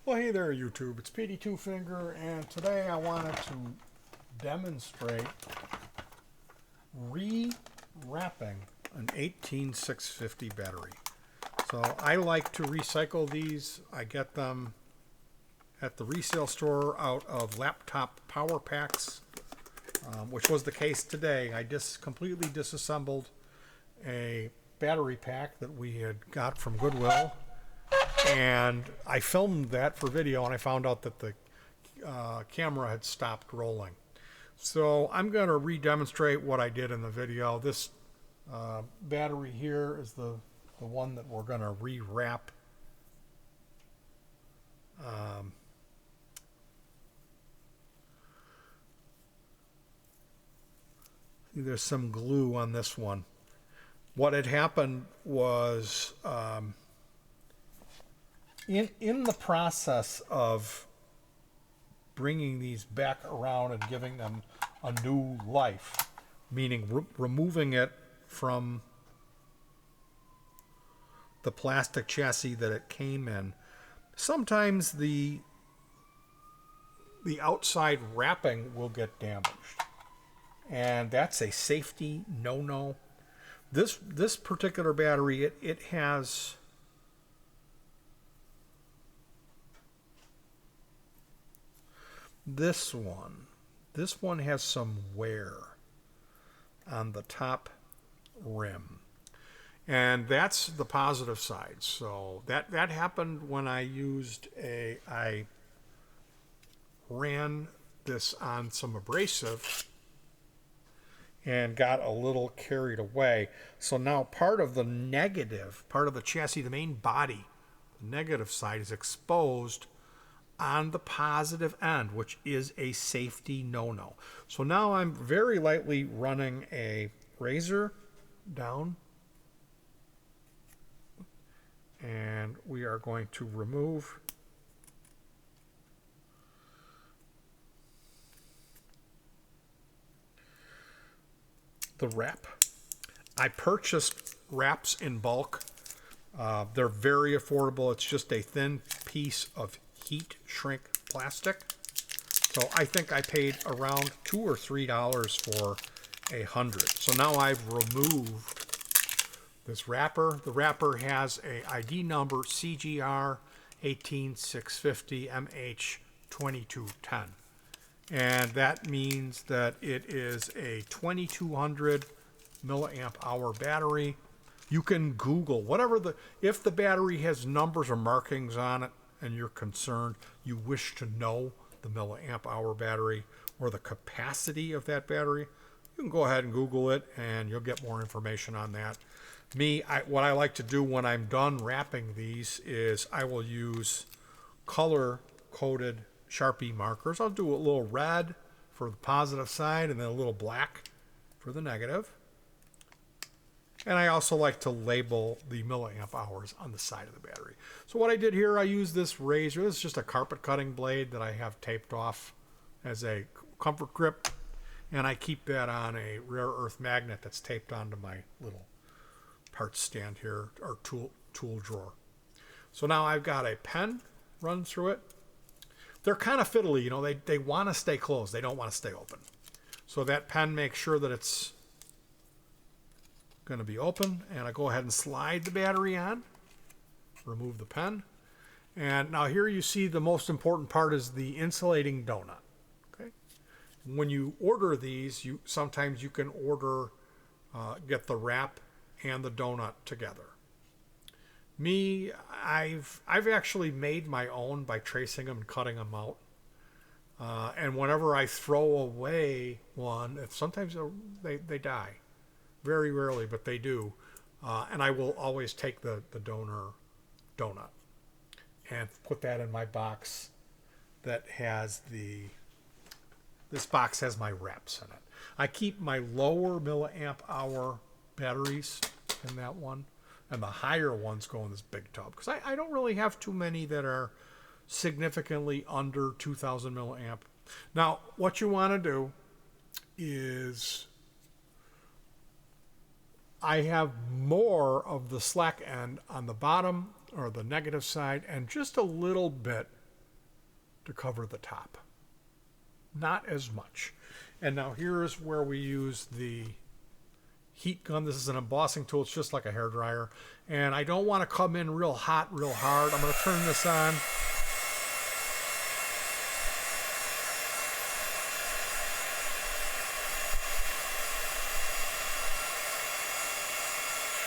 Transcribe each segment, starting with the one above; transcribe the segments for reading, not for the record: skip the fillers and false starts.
Well, hey there, YouTube. It's Petey Two Finger, and today I wanted to demonstrate re-wrapping an 18650 battery. So I like to recycle these. I get them at the resale store out of laptop power packs, which was the case today. I just completely disassembled a battery pack that we had got from Goodwill. And I filmed that for video, and I found out that the camera had stopped rolling. So I'm going to re-demonstrate what I did in the video. This battery here is the one that we're going to re-wrap. There's some glue on this one. What had happened was in the process of bringing these back around and giving them a new life, meaning removing it from the plastic chassis that it came in, sometimes the outside wrapping will get damaged, and that's a safety no-no. This particular battery, it has this one has some wear on the top rim, and that's the positive side. So that happened when I ran this on some abrasive and got a little carried away. So now part of the chassis, the main body, the negative side, is exposed on the positive end, which is a safety no-no. So now I'm very lightly running a razor down, and we are going to remove the wrap. I purchased wraps in bulk. They're very affordable. It's just a thin piece of heat shrink plastic. So I think I paid around $2 or $3 for 100. So now I've removed this wrapper. The wrapper has a ID number CGR 18650 MH2210. And that means that it is a 2200 milliamp hour battery. You can Google if the battery has numbers or markings on it and you're concerned, you wish to know the milliamp hour battery or the capacity of that battery, you can go ahead and Google it and you'll get more information on that. What I like to do when I'm done wrapping these is I will use color-coded Sharpie markers. I'll do a little red for the positive side and then a little black for the negative. And I also like to label the milliamp hours on the side of the battery. So what I did here, I used this razor. This is just a carpet cutting blade that I have taped off as a comfort grip. And I keep that on a rare earth magnet that's taped onto my little parts stand here, or tool drawer. So now I've got a pen run through it. They're kind of fiddly, you know, they want to stay closed. They don't want to stay open. So that pen makes sure that it's going to be open, and I go ahead and slide the battery on, remove the pen, and now here you see the most important part is the insulating donut. Okay, when you order these, sometimes you can order get the wrap and the donut together. I've actually made my own by tracing them and cutting them out, and whenever I throw away one, sometimes they die. Very rarely, but they do. And I will always take the donut and put that in my box that has this box has my wraps in it. I keep my lower milliamp hour batteries in that one, and the higher ones go in this big tub, because I don't really have too many that are significantly under 2000 milliamp. Now, what you want to do is I have more of the slack end on the bottom or the negative side, and just a little bit to cover the top. Not as much. And now here's where we use the heat gun. This is an embossing tool. It's just like a hairdryer. And I don't want to come in real hot, real hard. I'm going to turn this on.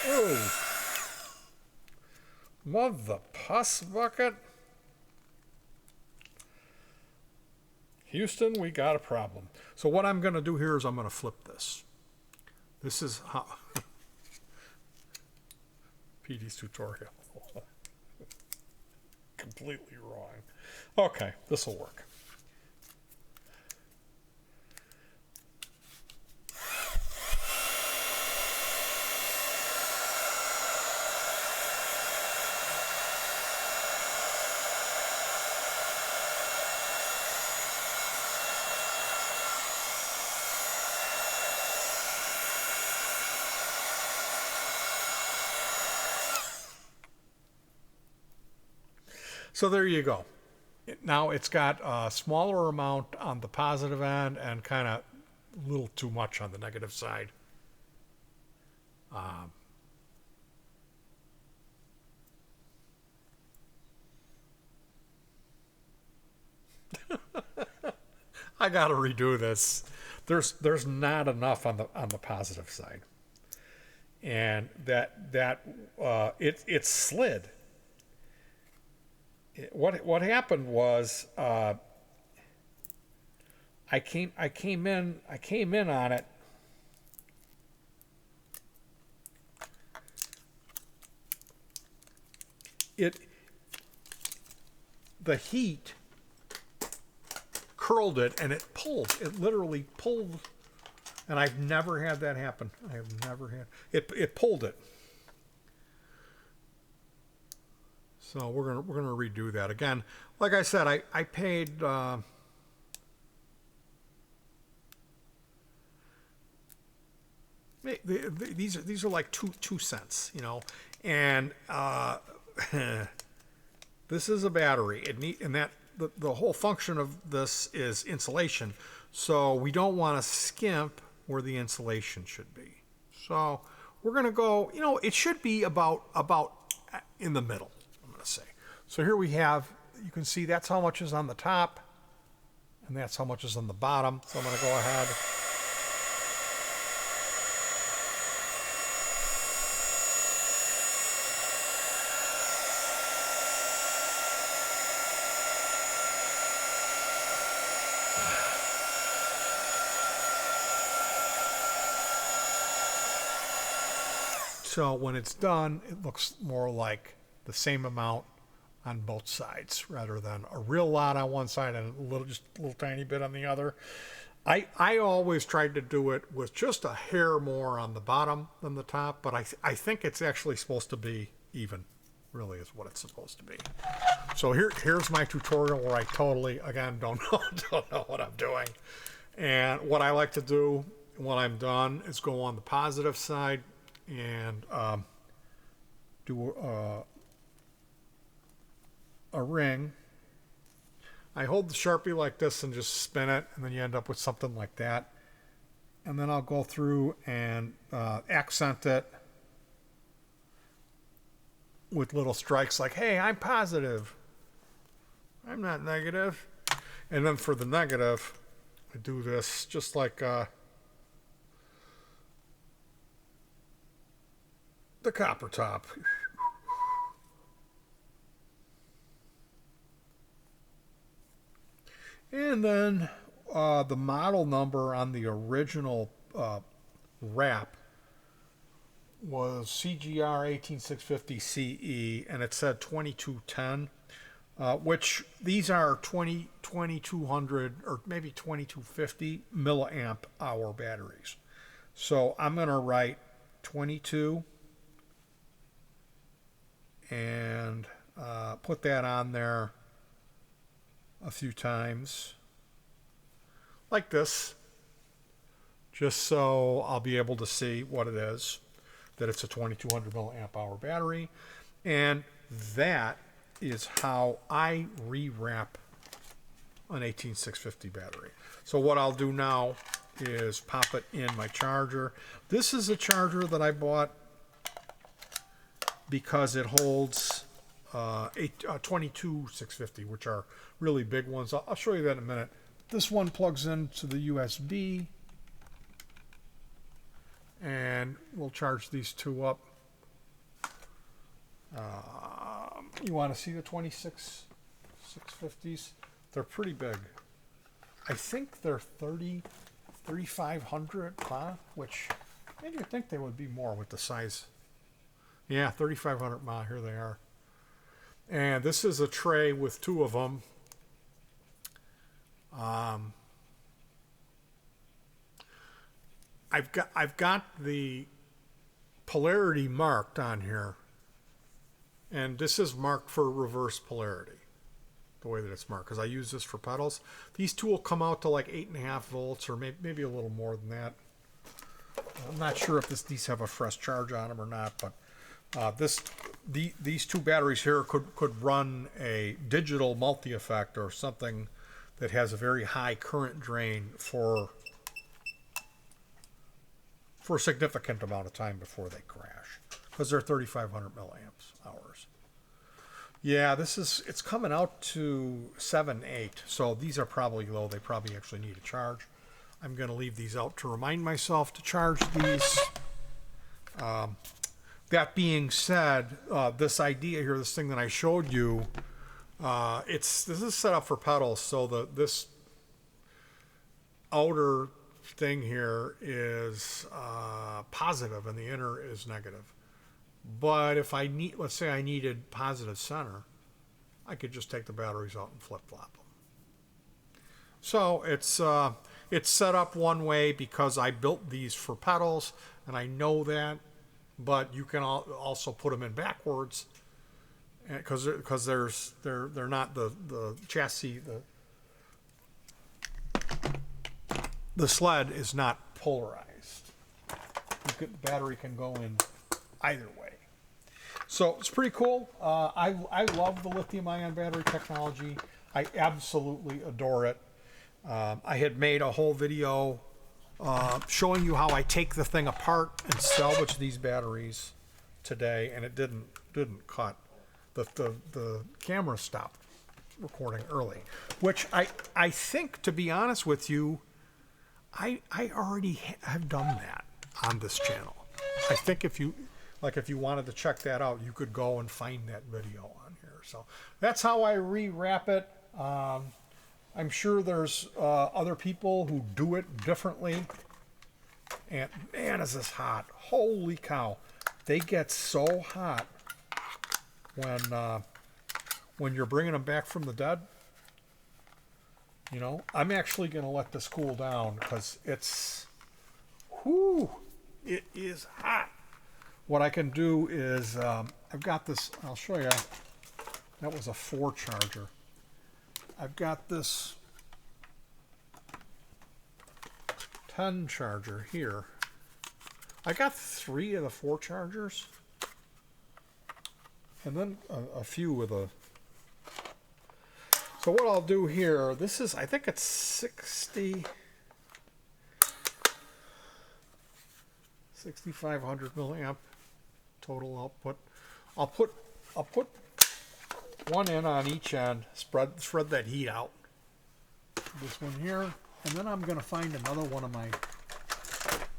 Oh. Mother pus bucket. Houston, we got a problem. So what I'm going to do here is I'm going to flip this. This is how Petey's tutorial. Completely wrong. Okay, this will work. So there you go. Now it's got a smaller amount on the positive end and kind of a little too much on the negative side. I got to redo this. There's not enough on the positive side, and it slid. What happened was I came in on it. The heat curled it and it pulled. It literally pulled, and I've never had that happen. I've never had it pulled it. So we're gonna redo that again. Like I said, I paid these are like two cents, you know, and this is a battery. The whole function of this is insulation, so we don't want to skimp where the insulation should be. So we're gonna go. You know, it should be about in the middle. Say. So here we have, you can see that's how much is on the top and that's how much is on the bottom. So I'm going to go ahead. So when it's done, it looks more like the same amount on both sides rather than a real lot on one side and just a little tiny bit on the other. I always tried to do it with just a hair more on the bottom than the top, but I think it's actually supposed to be even, really is what it's supposed to be. So here's my tutorial where I totally, again, don't know what I'm doing. And what I like to do when I'm done is go on the positive side and do a ring. I hold the Sharpie like this and just spin it, and then you end up with something like that. And then I'll go through and accent it with little strikes like, hey, I'm positive. I'm not negative. And then for the negative, I do this just like the copper top. And then the model number on the original wrap was CGR 18650 CE, and it said 2210, which these are 2200 or maybe 2250 milliamp hour batteries. So I'm going to write 22 and put that on there a few times like this, just so I'll be able to see what it is, that it's a 2200 milliamp hour battery. And that is how I rewrap an 18650 battery. So what I'll do now is pop it in my charger. This is a charger that I bought because it holds 22650, which are really big ones. I'll show you that in a minute. This one plugs into the USB, and we'll charge these two up. You want to see the 26650s? They're pretty big. I think they're 3500 mAh, which maybe you'd think they would be more with the size. Yeah, 3500 mAh, here they are. And this is a tray with two of them. I've got the polarity marked on here, and this is marked for reverse polarity, the way that it's marked, because I use this for pedals. These two will come out to like 8.5 volts, or maybe a little more than that. I'm not sure if these have a fresh charge on them or not, but these two batteries here could run a digital multi-effect or something that has a very high current drain for a significant amount of time before they crash, because they're 3500 milliamps hours. Yeah, it's coming out to 7.8, so these are probably low. They probably actually need a charge. I'm going to leave these out to remind myself to charge these. That being said, this idea here, this thing that I showed you, this is set up for pedals, so this outer thing here is positive and the inner is negative. But if let's say I needed positive center, I could just take the batteries out and flip-flop them. So it's set up one way because I built these for pedals, and I know that. But you can also put them in backwards, because they're not the chassis. The sled is not polarized. The battery can go in either way. So it's pretty cool. I love the lithium-ion battery technology. I absolutely adore it. I had made a whole video showing you how I take the thing apart and salvage these batteries today, and it didn't cut. The camera stopped recording early, which I think, to be honest with you, I already have done that on this channel. I think if you wanted to check that out, you could go and find that video on here. So that's how I rewrap it. I'm sure there's other people who do it differently. And man, is this hot. Holy cow. They get so hot when you're bringing them back from the dead. You know, I'm actually going to let this cool down because it is hot. What I can do is, I've got this, I'll show you. That was a 4 charger. I've got this 10 charger here. I got 3 of the 4 chargers, and then a few with a. So what I'll do here, this is, I think it's 6,500 milliamp total output. I'll put one in on each end, spread that heat out. This one here, and then I'm going to find another one of my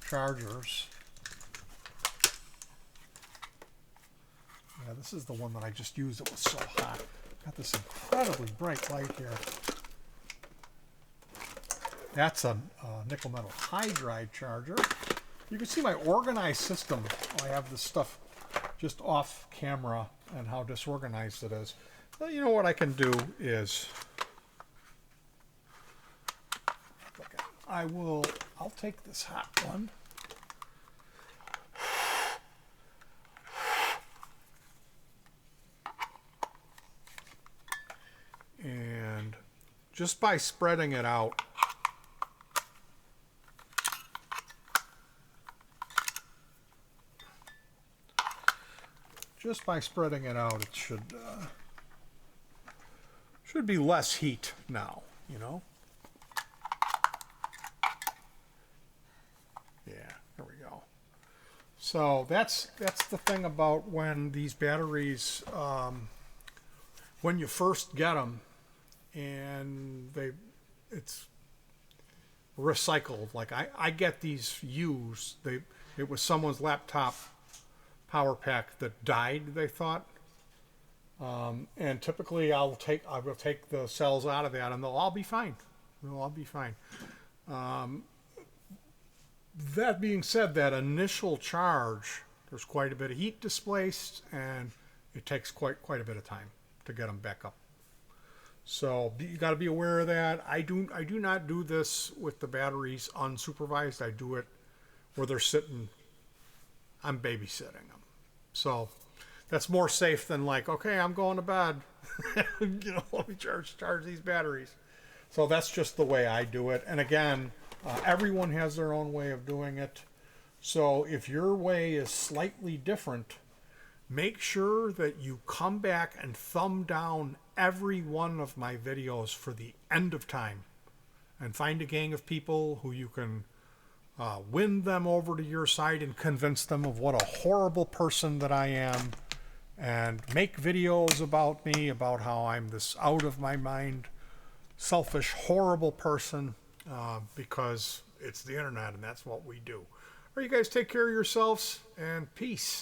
chargers. Yeah, this is the one that I just used. It was so hot. Got this incredibly bright light here. That's a nickel metal hydride charger. You can see my organized system. I have this stuff just off camera and how disorganized it is. Well, you know what I can do is I'll take this hot one. And just by spreading it out, it should be less heat now. you know. Yeah, there we go. So that's the thing about when these batteries, when you first get them, and it's recycled. Like I get these used. It was someone's laptop power pack that died, they thought. And typically I will take the cells out of that and they'll all be fine. They'll all be fine. That being said, that initial charge, there's quite a bit of heat displaced and it takes quite a bit of time to get them back up. So you got to be aware of that. I do not do this with the batteries unsupervised. I do it where they're sitting. I'm babysitting them. So that's more safe than like, okay, I'm going to bed. Let me charge these batteries. So that's just the way I do it. And again, everyone has their own way of doing it. So if your way is slightly different, make sure that you come back and thumb down every one of my videos for the end of time and find a gang of people who you can win them over to your side and convince them of what a horrible person that I am, and make videos about me, about how I'm this out of my mind, selfish, horrible person, because it's the internet and that's what we do. All right, you guys take care of yourselves and peace.